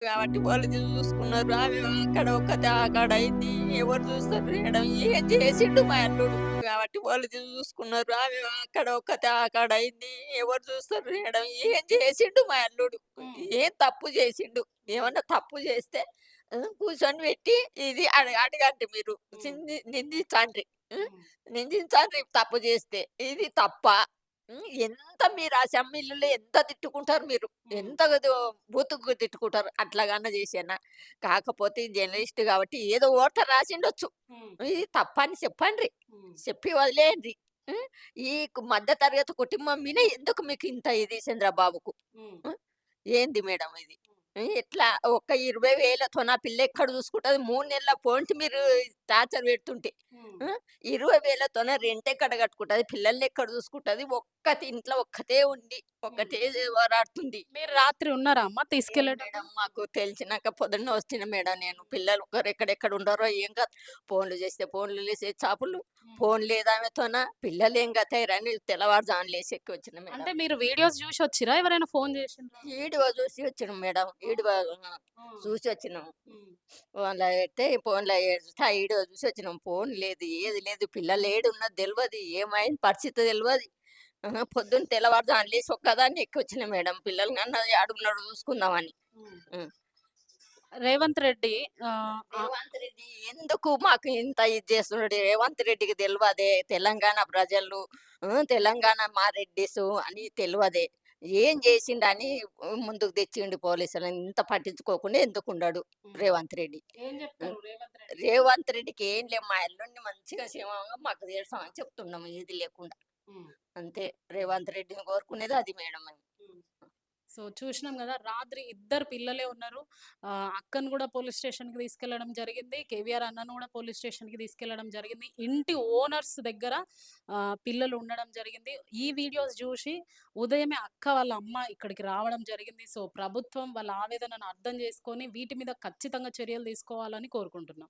కాబట్టి వాళ్ళు చూసుకున్నారు. ఆమె అక్కడ ఒక్కతే అక్కడ అయింది. ఎవరు చూస్తారు మేడం? ఏం చేసిండు మా అల్లుడు? కాబట్టి వాళ్ళు చూసుకున్నారు. ఆమె అక్కడ ఒక్కతే అక్కడ అయింది. ఎవరు చూస్తారు మేడం? ఏం చేసిండు మా అల్లుడు? హ్మ్. ఏం తప్పు చేసిండు? హ్మ్. ఏమన్నా తప్పు చేస్తే కూర్చొని పెట్టి ఇది అడగండి మీరు. హ్మ్. నిందించండి. హ్మ్. హ్మ్. నిందించండి తప్పు చేస్తే. ఇది తప్పా? ఎంత మీరు అసెంబ్లీలో ఎంత తిట్టుకుంటారు మీరు. హ్మ్. ఎంత బూతుకు తిట్టుకుంటారు. అట్లాగన్నా చేశానా? కాకపోతే జర్నలిస్ట్ కాబట్టి ఏదో ఓట రాసిండొచ్చు. హ్మ్. ఇది తప్పని చెప్పండ్రి. హ్మ్. చెప్పి వదిలేయండి. హ్మ్. ఈ మధ్య తరగతి కుటుంబం మీద ఎందుకు మీకు ఇంత ఇది చంద్రబాబుకు? హ్మ్. హ్మ్. ఏంది మేడం ఇది? ఎట్లా ఒక్క 20,000తో నా పిల్ల ఎక్కడ చూసుకుంటది? 3 నెలల పొంటి మీరు టార్చర్ పెడుతుంటే. హ్మ్. ఆ! 20,000తోనే రెంటెక్కడ కట్టుకుంటది? పిల్లల్ని ఎక్కడ చూసుకుంటది? ఒక్కతి ఇంట్లో ఒక్కతే ఉండి, హ్మ్. ఒక్కతే పోరాడుతుంది. మీరు రాత్రి ఉన్నారా అమ్మ ఏమో మేడం తీసుకెళ్ళేటప్పుడు? మాకు తెలిసినాక పొద్దున్నే వచ్చిన మేడం నేను. పిల్లలు ఒకరు ఎక్కడెక్కడ ఉండారో ఏం కాదు. ఫోన్లు చేస్తే ఫోన్లు లేసే చాపులు. హ్మ్. ఫోన్ లేదామెతోన. పిల్లలేం గతయ్యిరని తెల్లవారుజామున లేసి ఎక్కి వచ్చిన మేడం. అంటే మీరు వీడియోస్ జూసి వచ్చిర్రా? ఎవరైనా ఫోను జేషిండ్రా? ఈడియో చూసి వచ్చినాం మేడం. ఈడియో ఓహో! ఆ! చూసి వచ్చినాం. హ్మ్. ఫోన్‌లో పెడితే ఫోన్‌లో చూస్తే ఆ ఈడియో చూసి వచ్చినాం. ఫోన్ లేదు, ఏది లేదు. పిల్లలు ఏడున్నది తెలవది. ఏమైంది పరిస్థితి తెలవది. పొద్దున్న తెల్లవారుజామున లేసి ఒక్కదాన్ని ఎక్కొచ్చిన మేడం. పిల్లలనన్నా యాడున్నాడో చూసుకుందామని. హ్మ్. హ్మ్. రేవంత్ రెడ్డి ఆహ్, రేవంత్ రెడ్డి ఎందుకు మాకు ఇంత ఇది చేస్తున్నాడు? రేవంత్ రెడ్డికి తెలవదే తెలంగాణ ప్రజలు తెలంగాణ మా రెడ్డిసు అని తెలవదే. ఏం చేసిండని ముందుకు తెచ్చిండు పోలీసులని. ఇంత పట్టించుకోకుండా ఎందుకున్నాడు హ్మ్. రేవంత్ రెడ్డి. ఏం హ్మ్. జెప్తారు రేవంత్ రెడ్డికి? రేవంత్ రెడ్డికి ఏం లేదు మా అల్లుడిని మంచిగా క్షేమంగా మాకు చేస్తామని చెప్తున్నాము ఏది లేకుండా. హ్మ్. అంతే రేవంత్ రెడ్డిని కోరుకునేది అది మేడం మేము. హ్మ్. సో, చూషినాం గదా! రాత్రి ఇద్దరు పిల్లలే ఉన్నారు. అక్కను గూడా పోలీస్ స్టేషన్‌కి తీసుకెళ్లడం జరిగింది. కేవీఆర్ అన్నను గూడా పోలీస్ స్టేషన్‌కి తీసుకెళ్లడం జరిగింది. ఇంటి ఓనర్స్ దగ్గర పిల్లలు ఉండడం జరిగింది. ఈ వీడియోస్ జూషి ఉదయమే అక్క వాళ్ళ అమ్మ ఇక్కడికి రావడం జరిగింది. సో, ప్రభుత్వం వాళ్ళ ఆవేదనను అర్థం జేసుకొని వీటి మీద ఖచ్చితంగా చర్యలు తీసుకోవాలని కోరుకుంటున్నాం.